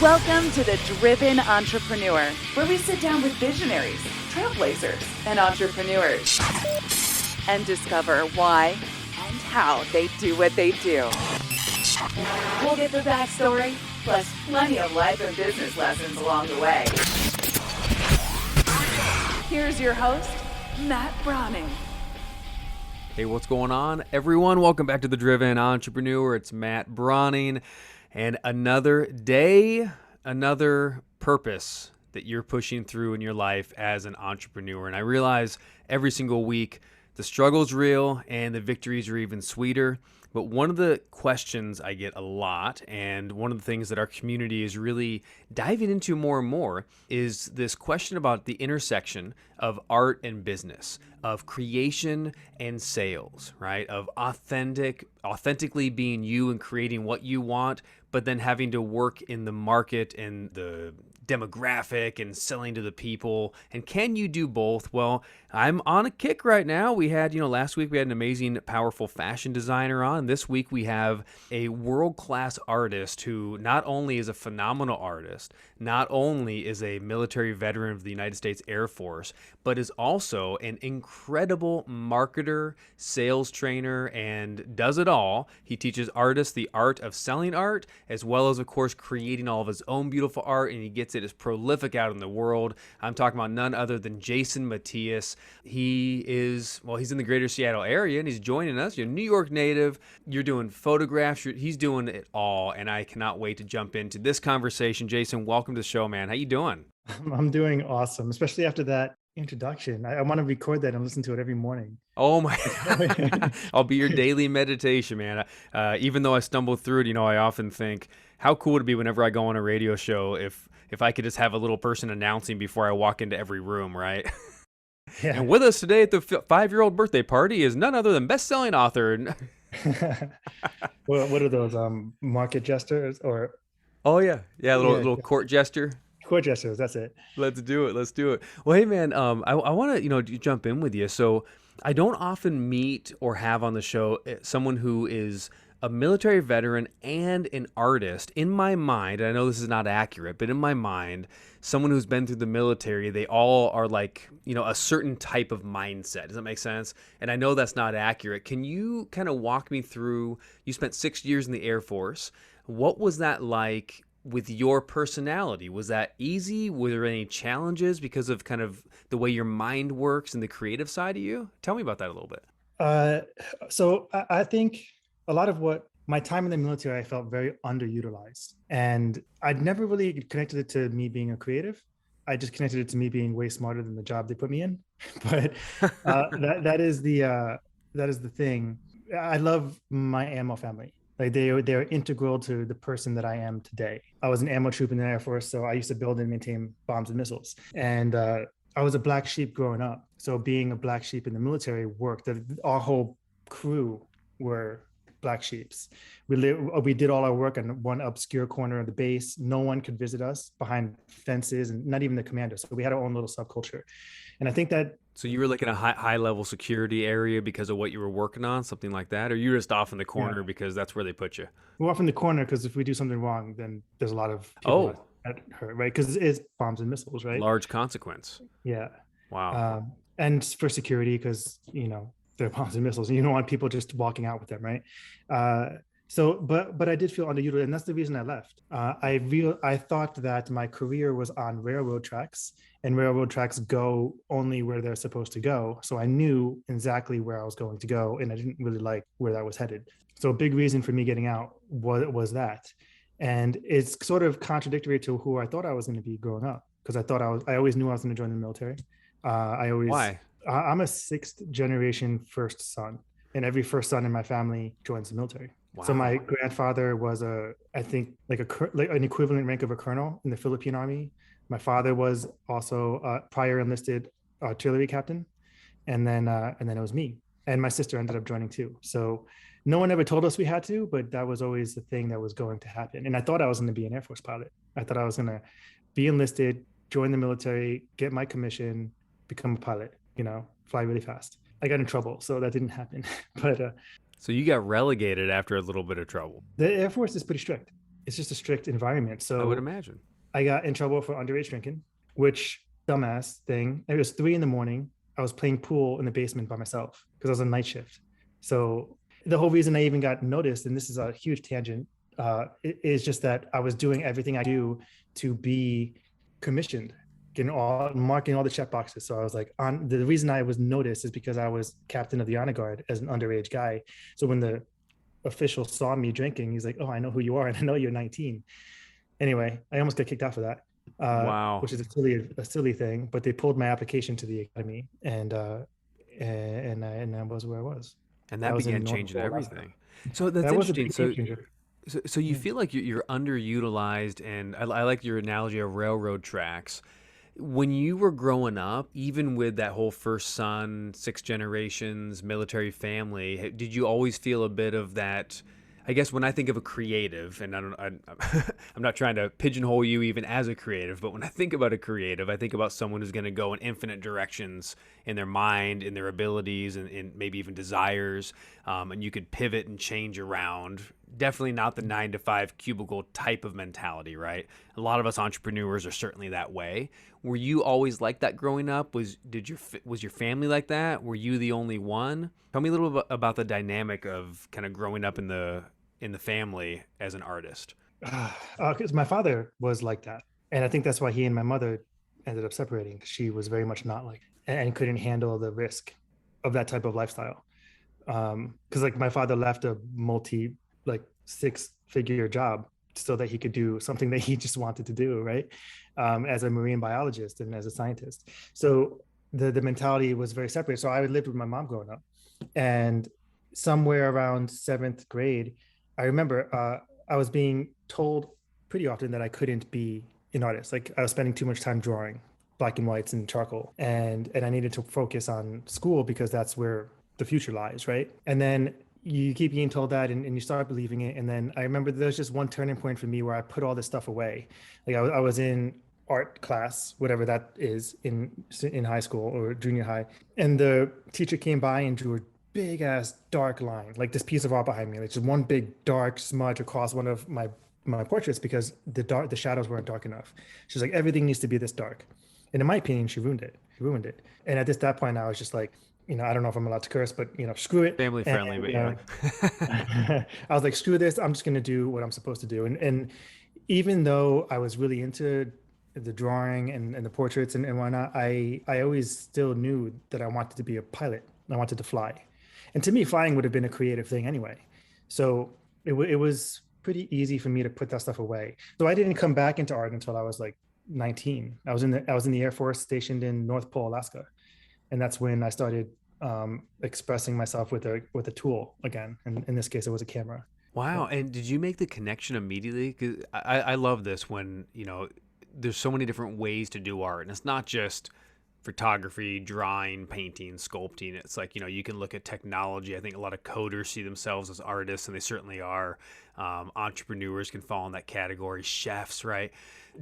Welcome to The Driven Entrepreneur, where we sit down with visionaries, trailblazers, and entrepreneurs and discover why and how they do what they do. We'll get the backstory, plus plenty of life and business lessons along the way. Here's your host, Matt Brauning. Hey, what's going on, everyone? Welcome back to The Driven Entrepreneur. It's Matt Brauning. And another day, another purpose that you're pushing through in your life as an entrepreneur. And I realize every single week the struggle's real and the victories are even sweeter. But one of the questions I get a lot, and one of the things that our community is really diving into more and more, is this question about the intersection of art and business, of creation and sales, right? Of authentically being you and creating what you want, but then having to work in the market and the demographic and selling to the people. And can you do both? Well, I'm on a kick right now. We had, last week we had an amazing, powerful fashion designer on. This week we have a world-class artist who not only is a phenomenal artist, not only is a military veteran of the United States Air Force, but is also an incredible marketer, sales trainer, and does it all. He teaches artists the art of selling art, as well as, of course, creating all of his own beautiful art, and he gets it as prolific out in the world. I'm talking about none other than Jason Matais. He's in the greater Seattle area, and he's joining us. You're a New York native. You're doing photographs. He's doing it all, and I cannot wait to jump into this conversation. Jason, welcome to the show, man. How you doing? I'm doing awesome, especially after that introduction. I want to record that and listen to it every morning. Oh my God. I'll be your daily meditation, man. Even though I stumble through it, I often think how cool would it be whenever I go on a radio show if I could just have a little person announcing before I walk into every room, right? Yeah. And with us today at the 5-year-old birthday party is none other than best-selling author. What are those market jesters or? Oh yeah, little court jester. Court jesters, that's it. Let's do it. Well, hey man, I want to jump in with you. So I don't often meet or have on the show someone who is a military veteran and an artist. In my mind, and I know this is not accurate, but in my mind, someone who's been through the military, they all are like, a certain type of mindset. Does that make sense? And I know that's not accurate. Can you kind of walk me through, you spent 6 years in the Air Force. What was that like with your personality? Was that easy? Were there any challenges because of kind of the way your mind works and the creative side of you? Tell me about that a little bit. So I think a lot of what my time in the military, I felt very underutilized, and I'd never really connected it to me being a creative. I just connected it to me being way smarter than the job they put me in. But that is the thing. I love my ammo family. Like they're integral to the person that I am today. I was an ammo troop in the Air Force, so I used to build and maintain bombs and missiles. And I was a black sheep growing up. So being a black sheep in the military worked. Our whole crew were black sheeps. We did all our work on one obscure corner of the base. No one could visit us behind fences, and not even the commander. So we had our own little subculture. And I think that. So you were like in a high level security area because of what you were working on, something like that? Or you were just off in the corner because that's where they put you? We're off in the corner because if we do something wrong, then there's a lot of people that hurt, right? Because it's bombs and missiles, right? Large consequence. Yeah. Wow. And for security, because, they're bombs and missiles, and you don't want people just walking out with them, right? But I did feel underutilized, and that's the reason I left. I thought that my career was on railroad tracks, and railroad tracks go only where they're supposed to go. So I knew exactly where I was going to go, and I didn't really like where that was headed. So a big reason for me getting out was that. And it's sort of contradictory to who I thought I was going to be growing up, because I always knew I was going to join the military. Why? I'm a 6th generation first son, and every first son in my family joins the military. Wow. So my grandfather was I think like an equivalent rank of a colonel in the Philippine Army. My father was also a prior enlisted artillery captain, and then it was me, and my sister ended up joining too. So no one ever told us we had to, but that was always the thing that was going to happen. And I thought I was going to be an Air Force pilot. I thought I was going to be enlisted, join the military, get my commission, become a pilot, fly really fast. I got in trouble, so that didn't happen. But So you got relegated after a little bit of trouble, The Air Force is pretty strict. It's just a strict environment. I would So imagine. I got in trouble for underage drinking, which dumbass thing. It was 3 in the morning. I was playing pool in the basement by myself because I was on night shift. So the whole reason I even got noticed, and this is a huge tangent, is just that I was doing everything I do to be commissioned, marking all the check boxes. So I was like, on the reason I was noticed is because I was captain of the honor guard as an underage guy. So when the official saw me drinking, he's like, "Oh, I know who you are, and I know you're 19." Anyway, I almost got kicked out for that, Wow. which is a silly thing. But they pulled my application to the academy, and I was where I was. And I that was in began North changing Pole, Alaska. everything. So that's That was a interesting. big game So changer. so you Yeah. feel like you're underutilized, and I like your analogy of railroad tracks. When you were growing up, even with that whole first son, 6 generations, military family, did you always feel a bit of that? I guess when I think of a creative, and I'm not trying to pigeonhole you even as a creative, but when I think about a creative, I think about someone who's going to go in infinite directions in their mind, in their abilities, and maybe even desires, and you could pivot and change around. Definitely not the 9 to 5 cubicle type of mentality, right? A lot of us entrepreneurs are certainly that way. Were you always like that growing up? Was your family like that? Were you the only one? Tell me a little bit about the dynamic of kind of growing up in the family as an artist. Because my father was like that, and I think that's why he and my mother ended up separating. She was very much not like, and couldn't handle the risk of that type of lifestyle. Because like my father left a multi like 6-figure job so that he could do something that he just wanted to do, right? As a marine biologist and as a scientist. So the mentality was very separate. So I lived with my mom growing up, and somewhere around 7th grade, I remember I was being told pretty often that I couldn't be an artist. Like I was spending too much time drawing black and whites and charcoal, and I needed to focus on school because that's where the future lies, right? And then you keep being told that, and you start believing it. And then I remember there was just one turning point for me where I put all this stuff away. Like I was in art class, whatever that is, in high school or junior high, and the teacher came by and drew a big ass dark line, like this piece of art behind me, like just one big dark smudge across one of my portraits because the shadows weren't dark enough. She's like, everything needs to be this dark. And in my opinion, she ruined it. She ruined it. And at that point, I was just like, I don't know if I'm allowed to curse, but screw it. Family friendly, but And yeah. I was like, screw this. I'm just gonna do what I'm supposed to do. And even though I was really into the drawing and the portraits and whatnot, I always still knew that I wanted to be a pilot. I wanted to fly. And to me, flying would have been a creative thing anyway. So it was pretty easy for me to put that stuff away. So I didn't come back into art until I was like 19. I was in the Air Force stationed in North Pole, Alaska, and that's when I started expressing myself with a tool again. And in this case, it was a camera. Wow. So, And did you make the connection immediately? Because I love this when, there's so many different ways to do art. And it's not just photography, drawing, painting, sculpting. It's like, you can look at technology. I think a lot of coders see themselves as artists, and they certainly are. Entrepreneurs can fall in that category, chefs, right?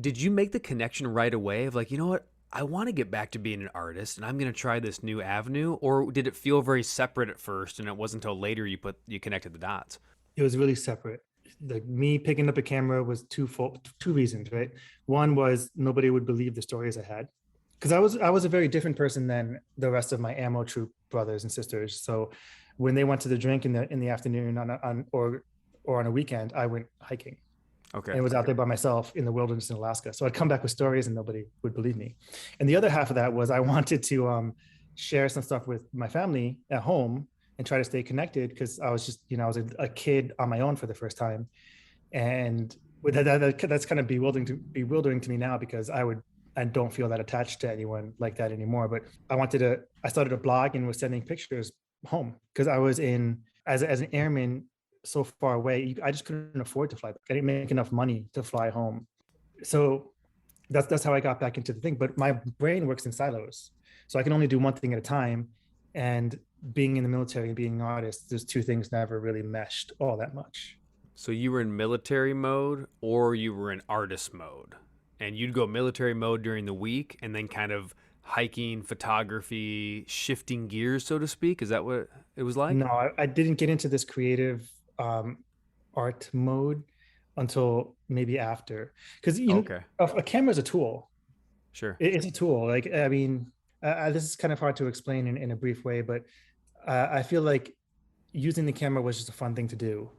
Did you make the connection right away of like, you know what? I want to get back to being an artist and I'm going to try this new avenue? Or did it feel very separate at first and it wasn't until later you connected the dots? it was really separate. Me picking up a camera was two reasons, right? One was nobody would believe the stories I had, because I was a very different person than the rest of my ammo troop brothers and sisters. So when they went to the drink in the afternoon or on a weekend, I went hiking Okay. and was out there by myself in the wilderness in Alaska. So I'd come back with stories and nobody would believe me. And the other half of that was I wanted to share some stuff with my family at home and try to stay connected, because I was just, I was a kid on my own for the first time. And with that's kind of bewildering to me now, because I don't feel that attached to anyone like that anymore. But I started a blog and was sending pictures home because I was as an airman so far away. I just couldn't afford to fly back. I didn't make enough money to fly home. So that's how I got back into the thing. But my brain works in silos, so I can only do one thing at a time. And being in the military and being an artist, those two things never really meshed all that much. So you were in military mode or you were in artist mode, and you'd go military mode during the week and then kind of hiking, photography, shifting gears, so to speak? Is that what it was like? No, I didn't get into this creative art mode until maybe after, because Okay, a camera is a tool. sure. It's a tool. Like, I mean, this is kind of hard to explain in a brief way, but I feel like using the camera was just a fun thing to do.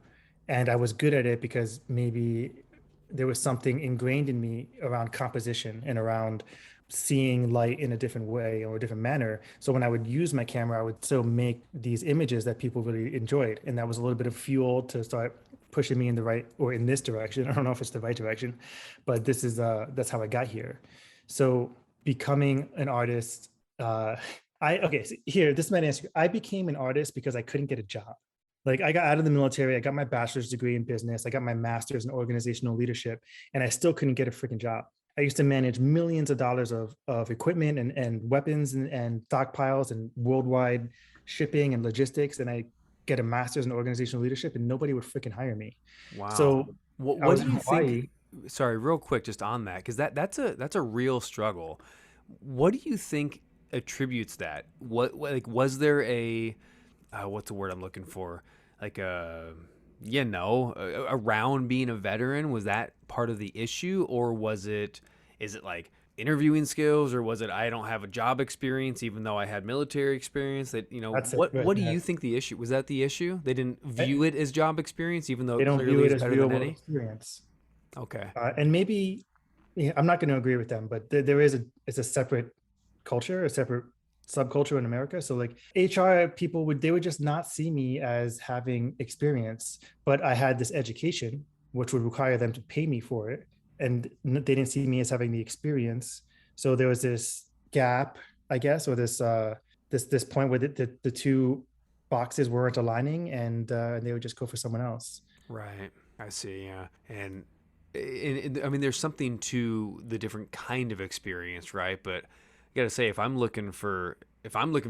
And I was good at it because maybe there was something ingrained in me around composition and around seeing light in a different way or a different manner. So when I would use my camera, I would still make these images that people really enjoyed. And that was a little bit of fuel to start pushing me in the right or in this direction. I don't know if it's the right direction, but that's how I got here. So becoming an artist, okay, so here, this might answer. I became an artist because I couldn't get a job. Like, I got out of the military, I got my bachelor's degree in business, I got my master's in organizational leadership, and I still couldn't get a freaking job. I used to manage millions of dollars of equipment and weapons and stockpiles and worldwide shipping and logistics. And I get a master's in organizational leadership and nobody would freaking hire me. Wow. So I What was do in you think? Hawaii. Sorry, real quick, just on that, because that's a real struggle. What do you think attributes that? Like was there a what's the word I'm looking for? Like around being a veteran, was that part of the issue, or is it like interviewing skills, or was it I don't have a job experience even though I had military experience? That That's it right what do you there. think the issue was? That the issue? They didn't I- view it as job experience even though They it don't view clearly it is as better real than world any? experience. Okay. And maybe, yeah, I'm not going to agree with them, but there is it's a separate culture, a separate subculture in America. So like HR people they would just not see me as having experience, but I had this education, which would require them to pay me for it. And they didn't see me as having the experience. So there was this gap, I guess, or this point where the two boxes weren't aligning, and they would just go for someone else. Right. I see. Yeah. I mean, there's something to the different kind of experience, right? But I gotta say, if I'm looking for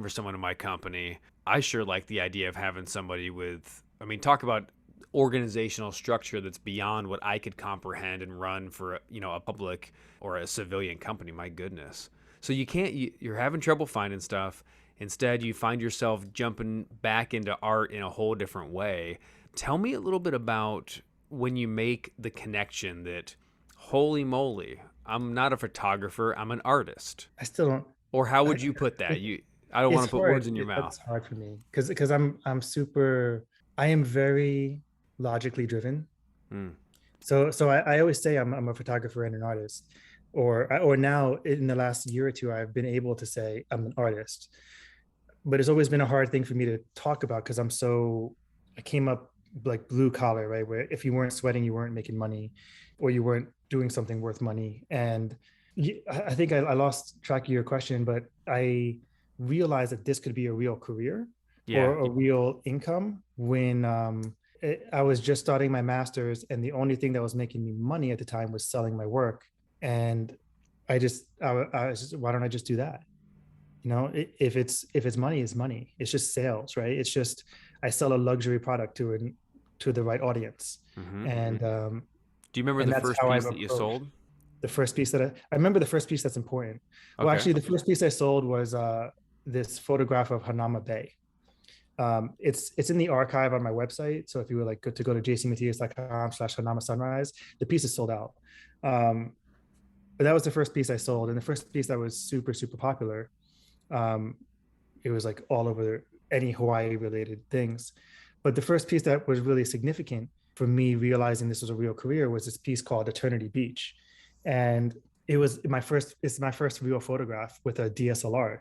someone in my company, I sure like the idea of having somebody with. I mean, talk about organizational structure that's beyond what I could comprehend and run for a public or a civilian company. My goodness. So you're having trouble finding stuff. Instead, you find yourself jumping back into art in a whole different way. Tell me a little bit about when you make the connection that, holy moly, I'm not a photographer, I'm an artist. I still don't. Or how I, would you put that? I don't it's want to put words hard. in your That's mouth. hard for me because I'm super. I am very logically driven. Hmm. So I always say I'm a photographer and an artist, or now in the last year or two I've been able to say I'm an artist, but it's always been a hard thing for me to talk about because I came up like blue collar, right? Where if you weren't sweating, you weren't making money, or you weren't doing something worth money. And I think I lost track of your question, but I realized that this could be a real career Yeah. or a real income when I was just starting my master's, and the only thing that was making me money at the time was selling my work. And I was just, why don't I just do that? If it's money, it's money. It's just sales, right? It's just I sell a luxury product to the right audience, Hmm. and Do you remember and the that's first how I've piece that you approached sold? the first piece that I remember. The first piece that's important. Well, Okay. actually, the first piece I sold was this photograph of Hanama Bay. It's in the archive on my website. So if you were like good to go to jasonmatias.com/Hanama Sunrise, the piece is sold out. Um, but that was the first piece I sold, and the first piece that was super super popular. Um, it was like all over any Hawaii related things. But the first piece that was really significant for me realizing this was a real career was this piece called Eternity Beach. And it's my first real photograph with a DSLR.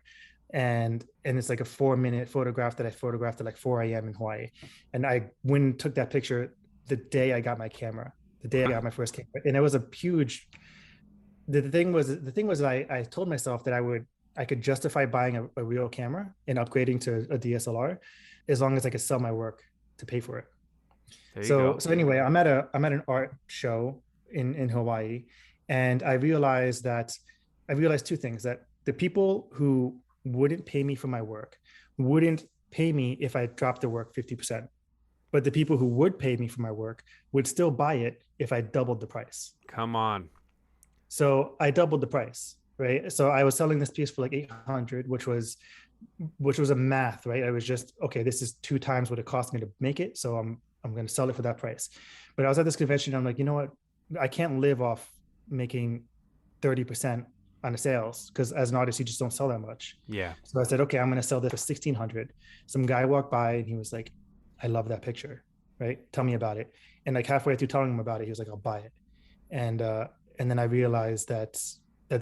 And it's like a 4-minute photograph that I photographed at like 4 a.m. in Hawaii. And I went and took that picture the day I got my camera, the day I got my first camera. And it was a huge the thing was I told myself that I could justify buying a real camera and upgrading to a DSLR as long as I could sell my work to pay for it. There you So go. so anyway, I'm at an art show in Hawaii, and I realized two things: that the people who wouldn't pay me for my work wouldn't pay me if I dropped the work 50%. But the people who would pay me for my work would still buy it if I doubled the price. Come on. So I doubled the price. right? So I was selling this piece for like 800, which was a math, right? I was just, okay, this is 2 times what it cost me to make it, so I'm going to sell it for that price. But I was at this convention, I'm like, you know what? I can't live off making 30% on the sales, because as an artist, you just don't sell that much. Yeah. So I said, okay, I'm going to sell this for 1,600. Some guy walked by and he was like, I love that picture, right? Tell me about it. And like halfway through telling him about it, he was like, I'll buy it. And then I realized that's a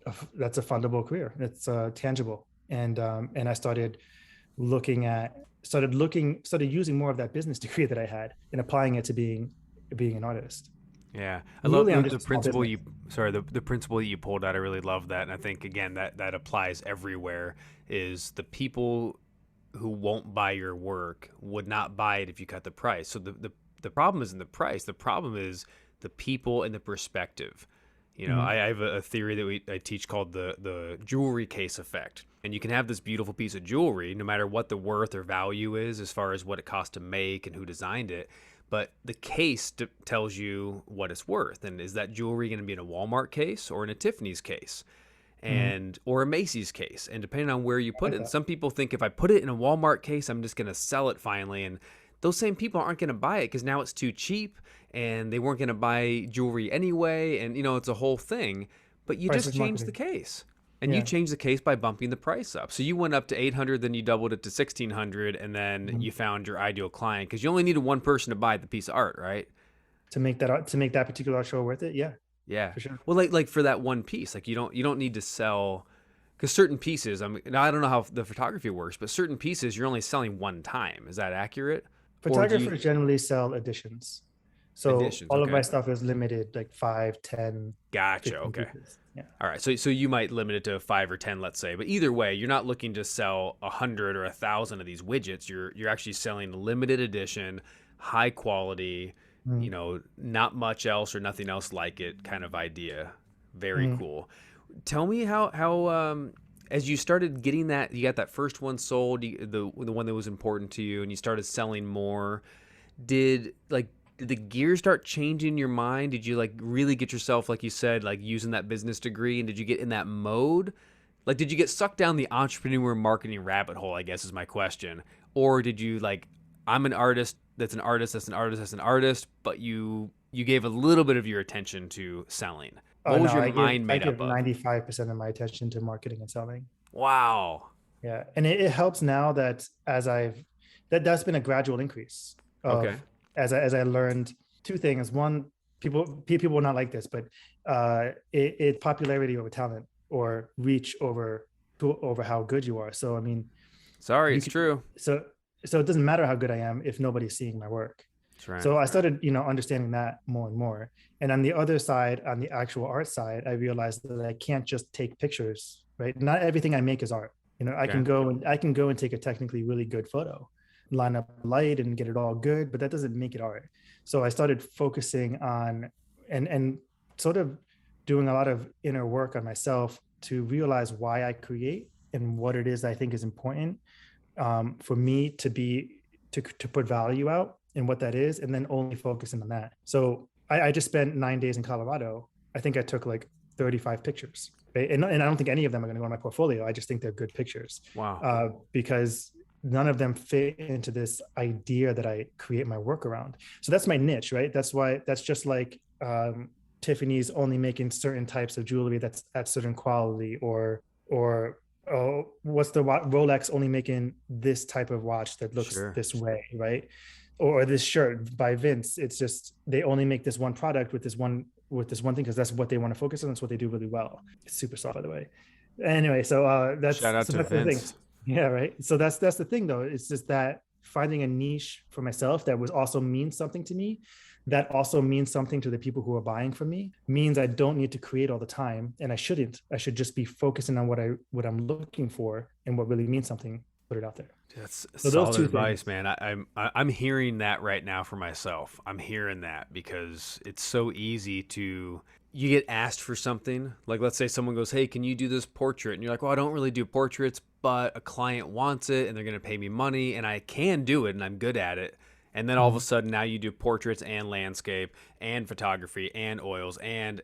fundable career. It's tangible. And I started using more of that business degree that I had and applying it to being an artist. Yeah, I love Really, I'm the just a small principle business. the principle that you pulled out. I really love that, and I think again that applies everywhere. Is the people who won't buy your work would not buy it if you cut the price. So the problem isn't the price. The problem is the people and the perspective. You know, Mhm. I have a theory that I teach called the jewelry case effect. And you can have this beautiful piece of jewelry, no matter what the worth or value is, as far as what it cost to make and who designed it. But the case tells you what it's worth. And is that jewelry going to be in a Walmart case or in a Tiffany's case? Mhm. And or a Macy's case, and depending on where you I put like it. And that. some people think if I put it in a Walmart case, I'm just going to sell it finally. And those same people aren't going to buy it because now it's too cheap, and they weren't going to buy jewelry anyway. And it's a whole thing. But you Price just is changed the marketing. case, and you Yeah. changed the case by bumping the price up. So you went up to 800, then you doubled it to 1,600, and then Mhm. you found your ideal client because you only needed one person to buy the piece of art, right? To make that particular art show worth it. Yeah, Yeah. for sure. Well, like for that one piece, like you don't need to sell because certain pieces. Now I don't know how the photography works, but certain pieces you're only selling one time. Is that accurate? Or do you Photographers generally sell editions. So additions? all of my Okay. stuff is limited, like 5, 10, Gotcha. 15 Okay. pieces. Yeah. All right. So you might limit it to 5 or 10, let's say. But either way, you're not looking to sell 100 or 1,000 of these widgets. You're actually selling a limited edition, high quality. Mm. Not much else or nothing else like it kind of idea. Very Mm. cool. Tell me how as you started getting that, you got that first one sold, the one that was important to you, and you started selling more. Did the gears start changing in your mind? Did you like really get yourself, like you said, like using that business degree, and did you get in that mode? Like, did you get sucked down the entrepreneur marketing rabbit hole, I guess is my question. Or did you like, I'm an artist that's an artist that's an artist that's an artist, but you gave a little bit of your attention to selling. Oh What was no, your I give mind I made give up of? 95% of my attention to marketing and selling. Wow. Yeah. And it helps now that that's been a gradual increase Okay. of as I learned two things. One, people will not like this, but it's popularity over talent, or reach over how good you are. So I mean, Sorry, you it's can true. so so it doesn't matter how good I am if nobody's seeing my work. That's right. So I started, understanding that more and more. And on the other side, on the actual art side, I realized that I can't just take pictures, right? Not everything I make is art. I Okay. can go and take a technically really good photo, line up light and get it all good, but that doesn't make it art. So I started focusing on and sort of doing a lot of inner work on myself to realize why I create and what it is I think is important, for me to put value out and what that is, and then only focusing on that. So I just spent 9 days in Colorado. I think I took like 35 pictures, right? And I don't think any of them are going to go in my portfolio. I just think they're good pictures, Wow. because none of them fit into this idea that I create my work around. So that's my niche, right? That's just like, Tiffany's only making certain types of jewelry that's at certain quality, or oh, what's the Rolex only making this type of watch that looks Sure. this way, right? Or this shirt by Vince. It's just they only make this one product with this one thing because that's what they want to focus on. That's what they do really well. It's super soft, by the way. Anyway, so Shout out to that's the thing. Vince. Yeah, right. So that's the thing, though. It's just that finding a niche for myself that was also means something to me, that also means something to the people who are buying from me, means I don't need to create all the time, and I shouldn't. I should just be focusing on what I'm looking for and what really means something. Put it out there. That's So those solid two advice, things. man. I'm hearing that right now for myself. I'm hearing that because it's so easy to you get asked for something. Like let's say someone goes, "Hey, can you do this portrait?" And you're like, "Well, I don't really do portraits, but a client wants it and they're going to pay me money and I can do it and I'm good at it." And then all of a sudden now you do portraits and landscape and photography and oils and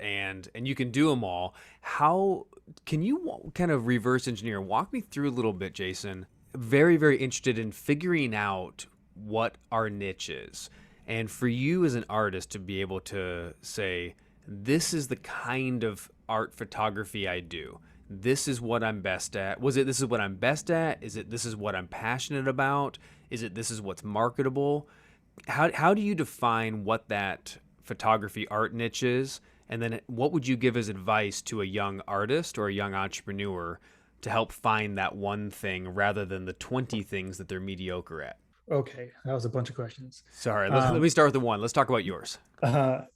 you can do them all. How can you kind of reverse engineer? Walk me through a little bit, Jason. Very, very interested in figuring out what our niche is. And for you as an artist to be able to say, this is the kind of art photography I do. This is what I'm best at. Was it this is what I'm best at? Is it this is what I'm passionate about? Is it this is what's marketable? How do you define what that photography art niche is? And then what would you give as advice to a young artist or a young entrepreneur to help find that one thing rather than the 20 things that they're mediocre at? Okay, that was a bunch of questions. Sorry, let me start with the one. Let's talk about yours.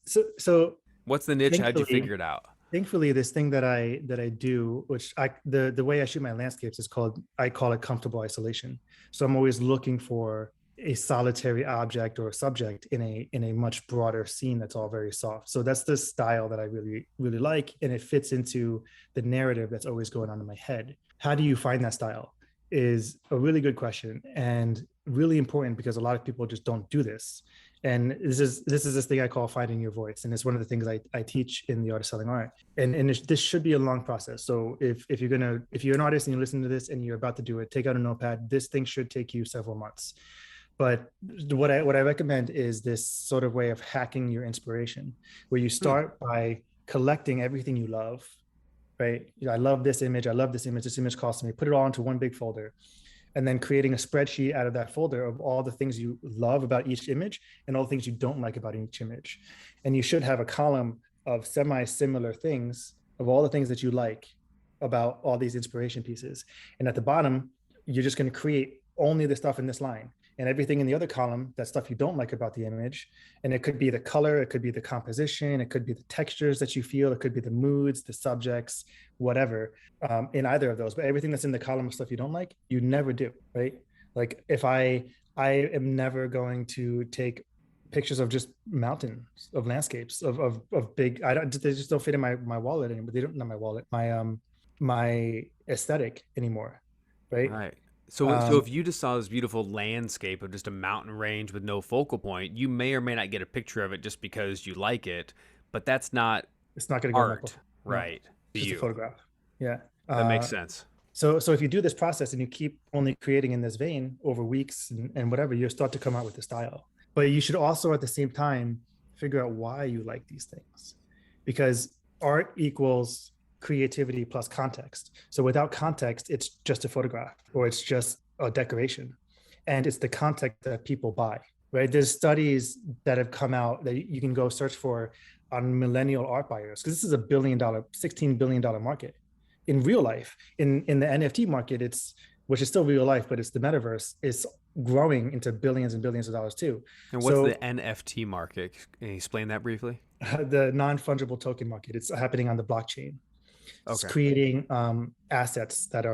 So What's the niche? How'd you figure it out? Thankfully, this thing that I do, which the way I shoot my landscapes is I call it comfortable isolation. So I'm always looking for a solitary object or a subject in a much broader scene that's all very soft. So that's the style that I really, really like. And it fits into the narrative that's always going on in my head. How do you find that style is a really good question and really important because a lot of people just don't do this. And this is this thing I call finding your voice. And it's one of the things I teach in the Art of Selling Art. And this should be a long process. So if you're an artist and you listen to this and you're about to do it, take out a notepad. This thing should take you several months. But what I recommend is this sort of way of hacking your inspiration, where you start by collecting everything you love, right? I love this image. I love this image. This image costs me. Put it all into one big folder. And then creating a spreadsheet out of that folder of all the things you love about each image and all the things you don't like about each image. And you should have a column of semi-similar things of all the things that you like about all these inspiration pieces. And at the bottom, you're just going to create only the stuff in this line. And everything in the other column, that stuff you don't like about the image. And it could be the color, it could be the composition, it could be the textures that you feel, it could be the moods, the subjects, whatever, in either of those. But everything that's in the column of stuff you don't like, you never do, right? Like if I am never going to take pictures of just mountains, of landscapes, of big, they just don't fit in my wallet anymore. They don't, not my wallet, my aesthetic anymore, right? Right. So if you just saw this beautiful landscape of just a mountain range with no focal point, you may or may not get a picture of it just because you like it, but that's not it's not going to go art, right? Just a photograph. Yeah. That makes sense. So if you do this process and you keep only creating in this vein over weeks and whatever, you'll start to come out with the style. But you should also at the same time figure out why you like these things, because art equals creativity plus context. So without context, it's just a photograph or it's just a decoration. And it's the context that people buy, right? There's studies that have come out that you can go search for on millennial art buyers, because this is $16 billion market in real life. In the NFT market, which is still real life, but it's the metaverse, is growing into billions and billions of dollars too. And what's the NFT market? Can you explain that briefly? The non-fungible token market. It's happening on the blockchain. It's creating assets that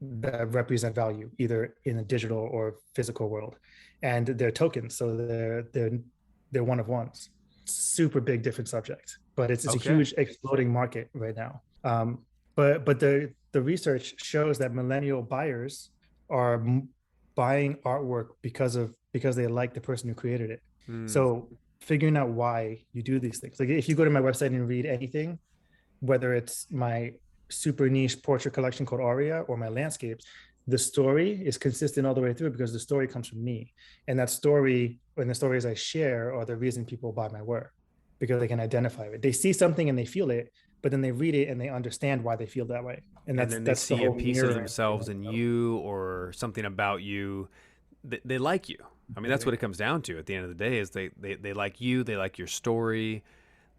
represent value either in a digital or physical world, and they're tokens, so they're one of ones. Super big different subject, but it's a huge exploding market right now. But the research shows that millennial buyers are buying artwork because they like the person who created it. So figuring out why you do these things, like if you go to my website and read anything, whether it's my super niche portrait collection called Aria or my landscapes, the story is consistent all the way through because the story comes from me. And that story and the stories I share are the reason people buy my work, because they can identify it. They see something and they feel it, but then they read it and they understand why they feel that way. And then they see a piece of themselves in you or something about you. They like you. I mean, that's what it comes down to at the end of the day is they like you, they like your story.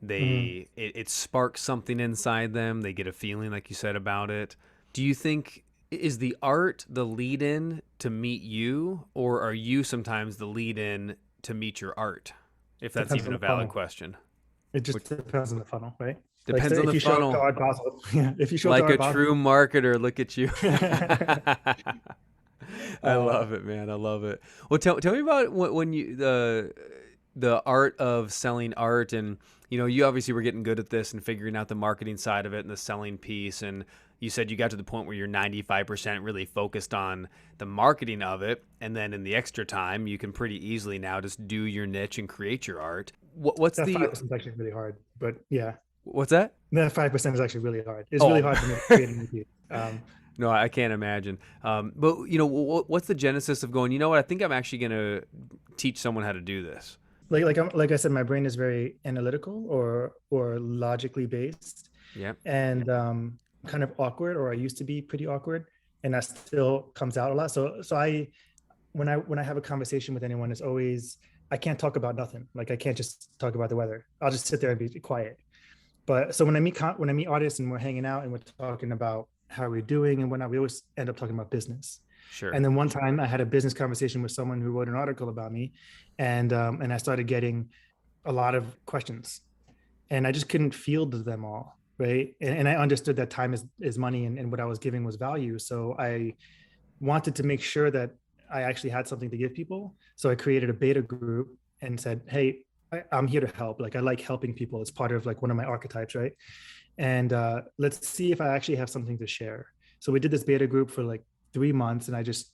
It sparks something inside them. They get a feeling, like you said, about it. Do you think, is the art the lead in to meet you, or are you sometimes the lead in to meet your art? If that's even a valid question. It just depends on the funnel, right? Depends on the funnel. If you show like a true marketer, look at you. I love it, man. I love it. Well, tell me about when you the art of selling art, and you obviously were getting good at this and figuring out the marketing side of it and the selling piece, and you said you got to the point where you're 95% really focused on the marketing of it. And then in the extra time, you can pretty easily now just do your niche and create your art. What's That the, 5% is actually really hard, but yeah, what's that? that 5% is actually really hard. It's really Oh, hard for me to create a new piece. no, I can't imagine. But what's the genesis of going, you know what? I think I'm actually going to teach someone how to do this. Like I said, my brain is very analytical or logically based, Yeah. and kind of awkward, or I used to be pretty awkward, and that still comes out a lot. So I when I have a conversation with anyone, it's always, I can't talk about nothing. Like I can't just talk about the weather. I'll just sit there and be quiet. But so when I meet artists and we're hanging out and we're talking about how we're doing and whatnot, we always end up talking about business. Sure. And then one time I had a business conversation with someone who wrote an article about me, and I started getting a lot of questions, and I just couldn't field them all, right? And I understood that time is money, and what I was giving was value. So I wanted to make sure that I actually had something to give people. So I created a beta group and said, hey, I'm here to help. Like I like helping people. It's part of like one of my archetypes, right? And let's see if I actually have something to share. So we did this beta group for like 3 months, and I just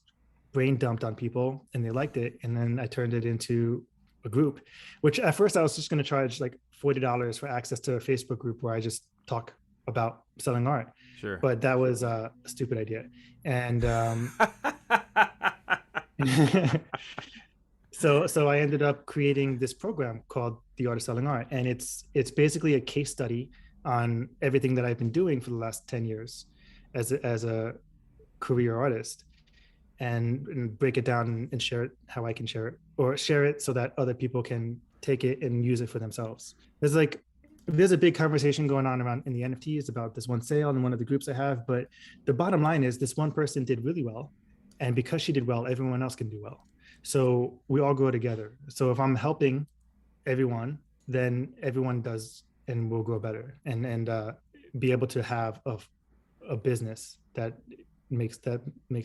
brain dumped on people, and they liked it. And then I turned it into a group, which at first I was just going to charge like $40 for access to a Facebook group where I just talk about selling art. Sure. But that was a stupid idea. And so I ended up creating this program called The Art of Selling Art, and it's basically a case study on everything that I've been doing for the last 10 years as a career artist, and break it down and share it how I can share it, or share it so that other people can take it and use it for themselves. There's a big conversation going on around in the NFTs about this one sale in one of the groups I have, but the bottom line is this one person did really well, and because she did well, everyone else can do well. So we all grow together. So if I'm helping everyone, then everyone does, and we'll grow better, and be able to have a business that makes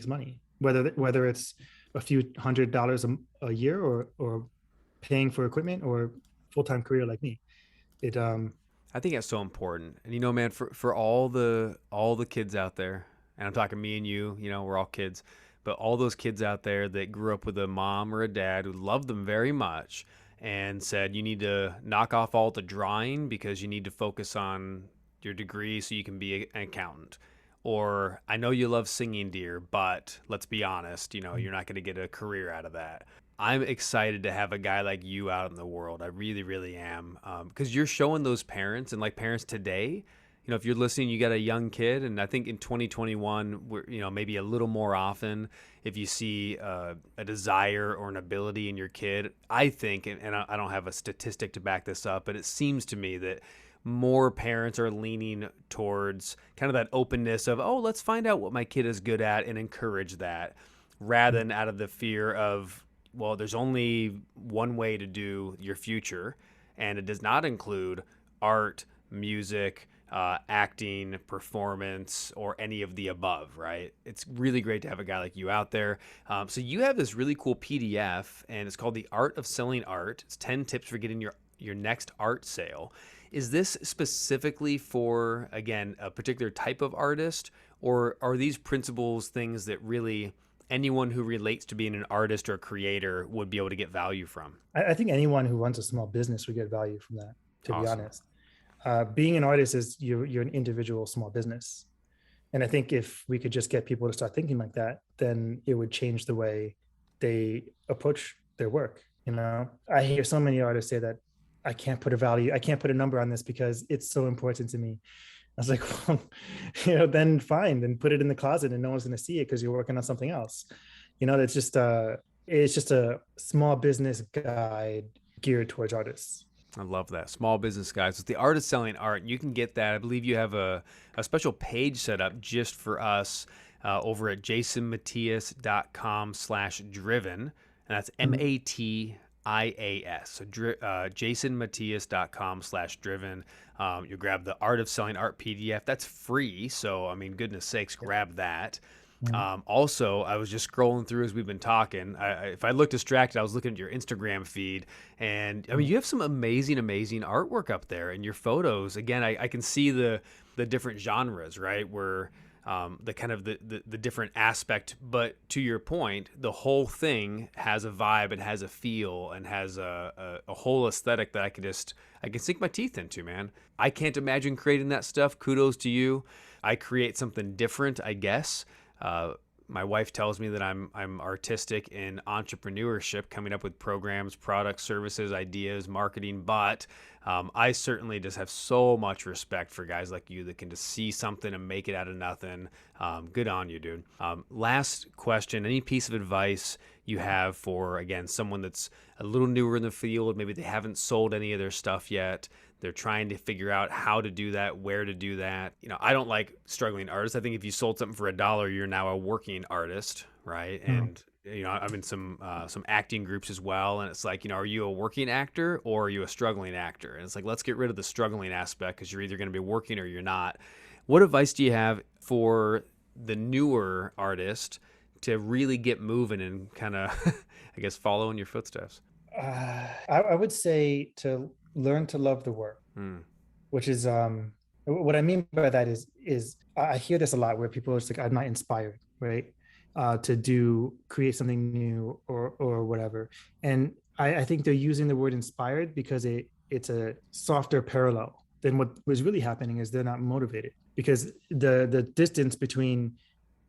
money, whether it's a few $100s a year, or paying for equipment, or full-time career like me. I think that's so important. And man, for all the kids out there, and I'm talking me and you, we're all kids, but all those kids out there that grew up with a mom or a dad who loved them very much and said, you need to knock off all the drawing because you need to focus on your degree so you can be an accountant. Or, I know you love singing, dear, but let's be honest, you're not going to get a career out of that. I'm excited to have a guy like you out in the world. I really, really am. Because you're showing those parents, and like parents today, if you're listening, you got a young kid, and I think in 2021, we're, maybe a little more often, if you see a desire or an ability in your kid, I think, and I don't have a statistic to back this up, but it seems to me that more parents are leaning towards kind of that openness of, oh, let's find out what my kid is good at and encourage that, rather than out of the fear of, well, there's only one way to do your future, and it does not include art, music, acting, performance, or any of the above, right? It's really great to have a guy like you out there. So you have this really cool PDF, and it's called The Art of Selling Art. It's 10 tips for getting your next art sale. Is this specifically for, again, a particular type of artist, or are these principles things that really anyone who relates to being an artist or a creator would be able to get value from? I think anyone who runs a small business would get value from that, to be Awesome. honest. Being an artist is you're an individual small business. And I think if we could just get people to start thinking like that, then it would change the way they approach their work. I hear so many artists say that I can't put a number on this because it's so important to me. I was like, well, then fine, then put it in the closet and no one's going to see it because you're working on something else. It's just a small business guide geared towards artists. I love that. Small business guys. It's The Art of Selling Art. You can get that. I believe you have a special page set up just for us over at jasonmatias.com/driven. And that's MATIAS. So jasonmatias.com/driven. You grab the Art of Selling Art PDF. That's free. So, goodness sakes, grab that. Also, I was just scrolling through as we've been talking. If I look distracted, I was looking at your Instagram feed, and you have some amazing artwork up there, and your photos. Again, I can see the different genres, right? Where the kind of the different aspect. But to your point, the whole thing has a vibe and has a feel and has a whole aesthetic that I can sink my teeth into, man. I can't imagine creating that stuff. Kudos to you. I create something different, I guess. My wife tells me that I'm artistic in entrepreneurship, coming up with programs, products, services, ideas, marketing. But I certainly just have so much respect for guys like you that can just see something and make it out of nothing. Good on you, dude. Last question, any piece of advice you have for, again, someone that's a little newer in the field, maybe they haven't sold any of their stuff yet, they're trying to figure out how to do that, where to do that. I don't like struggling artists. I think if you sold something for $1, you're now a working artist, right? And I'm in some acting groups as well, and it's like, are you a working actor or are you a struggling actor? And it's like, let's get rid of the struggling aspect, because you're either going to be working or you're not. What advice do you have for the newer artist to really get moving and kind of, I guess, follow in your footsteps? I would say to learn to love the work, which is what I mean by that is I hear this a lot where people are just like, I'm not inspired, right? To create something new or whatever. And I think they're using the word inspired because it's a softer parallel than what was really happening is they're not motivated, because the distance between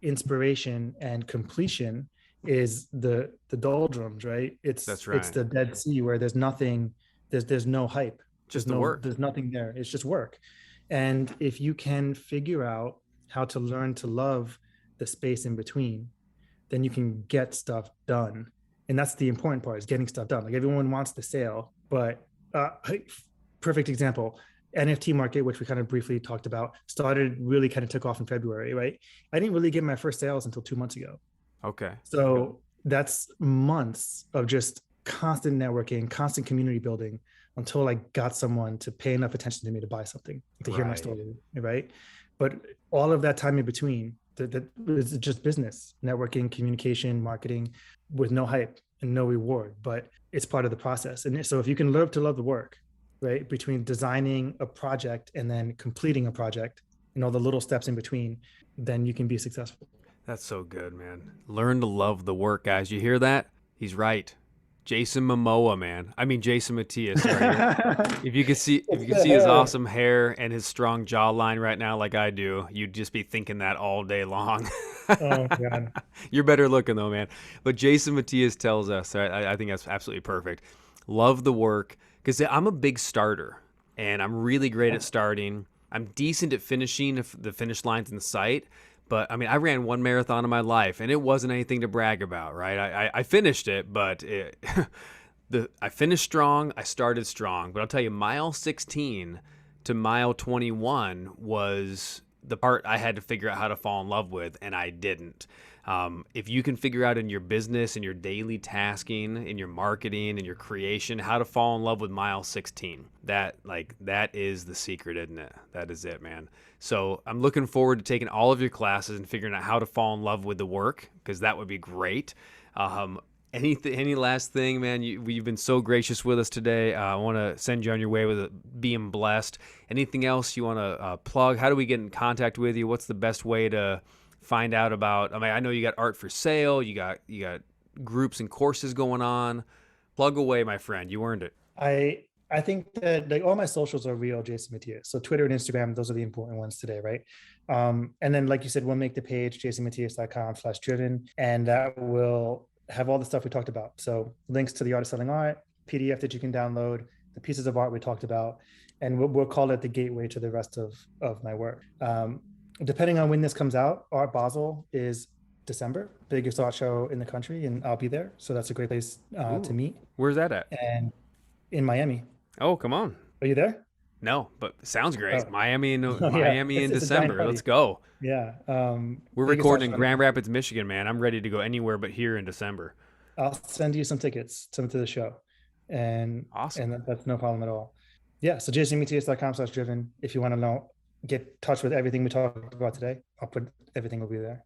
inspiration and completion is the doldrums, right? That's right. It's the Dead Sea where there's nothing, there's no hype, just the work. There's nothing there. It's just work. And if you can figure out how to learn to love the space in between, then you can get stuff done. And that's the important part, is getting stuff done. Like, everyone wants the sale, but perfect example, NFT market, which we kind of briefly talked about, really kind of took off in February, right? I didn't really get my first sales until 2 months ago. Okay. So that's months of just constant networking, constant community building, until I got someone to pay enough attention to me to buy something, to hear my story, right? But all of that time in between, that was just business, networking, communication, marketing, with no hype and no reward, but it's part of the process. And so if you can learn to love the work, right, between designing a project and then completing a project and all the little steps in between, then you can be successful. That's so good, man. Learn to love the work, guys. You hear that? He's right. Jason Momoa, man. I mean, Jason Matias. Right? If you could see his awesome hair and his strong jawline right now, like I do, you'd just be thinking that all day long. Oh, God. You're better looking though, man. But Jason Matias tells us, I think that's absolutely perfect. Love the work, because I'm a big starter, and I'm really great at starting. I'm decent at finishing if the finish line's in sight. But I mean, I ran one marathon in my life, and it wasn't anything to brag about, right? I finished it, but I finished strong. I started strong. But I'll tell you, mile 16 to mile 21 was the part I had to figure out how to fall in love with, and I didn't. If you can figure out in your business, in your daily tasking, in your marketing, in your creation, how to fall in love with mile 16, that is the secret, isn't it? That is it, man. So I'm looking forward to taking all of your classes and figuring out how to fall in love with the work, because that would be great. Any last thing, man? You've been so gracious with us today. I want to send you on your way with being blessed. Anything else you want to plug? How do we get in contact with you? What's the best way to find out about? I mean, I know you got art for sale. You got groups and courses going on. Plug away, my friend. You earned it. I think that, like, all my socials are real Jason Matias. So Twitter and Instagram, those are the important ones today, right? And then, like you said, we'll make the page jasonmatias.com/driven, and that will have all the stuff we talked about. So links to the Art of Selling Art, PDF that you can download, the pieces of art we talked about, and we'll call it the gateway to the rest of my work. Depending on when this comes out, Art Basel is December, biggest art show in the country, and I'll be there. So that's a great place to meet. Where's that at? And in Miami. Oh, come on. Are you there? No, but sounds great. Oh. Miami in It's December. Let's go. Yeah. We're recording in Grand Rapids, Michigan, man. I'm ready to go anywhere but here in December. I'll send you some tickets to the show. And awesome. And that's no problem at all. Yeah. So jasonmatias.com/driven. If you want to get in touch with everything we talked about today, everything will be there.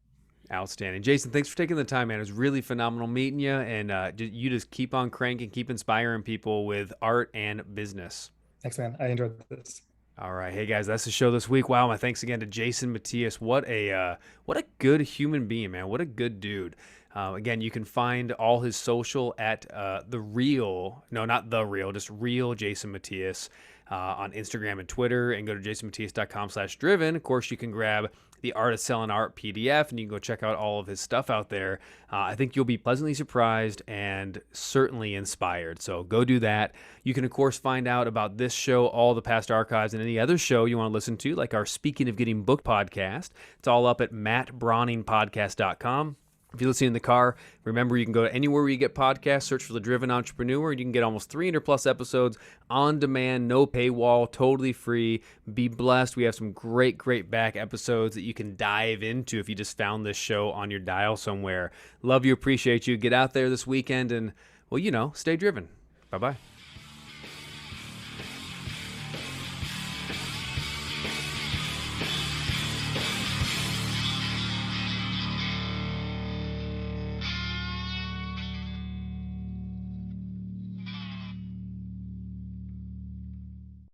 Outstanding. Jason, thanks for taking the time, man. It was really phenomenal meeting you, and you just keep on cranking, keep inspiring people with art and business. Thanks, man. I enjoyed this. All right, hey guys, that's the show this week. Wow, my thanks again to Jason Matais. What a good human being, man. What a good dude. Again, you can find all his social at just real Jason Matias on Instagram and Twitter, and go to jasonmatias.com/driven. Of course, you can grab the Art of Selling Art PDF, and you can go check out all of his stuff out there. I think you'll be pleasantly surprised and certainly inspired. So go do that. You can, of course, find out about this show, all the past archives, and any other show you want to listen to, like our Speaking of Getting Booked podcast. It's all up at mattbrowningpodcast.com. If you're listening in the car, remember you can go to anywhere where you get podcasts, search for The Driven Entrepreneur, and you can get almost 300 plus episodes on demand, no paywall, totally free. Be blessed. We have some great back episodes that you can dive into if you just found this show on your dial somewhere. Love you, appreciate you. Get out there this weekend and, well, stay driven. Bye-bye.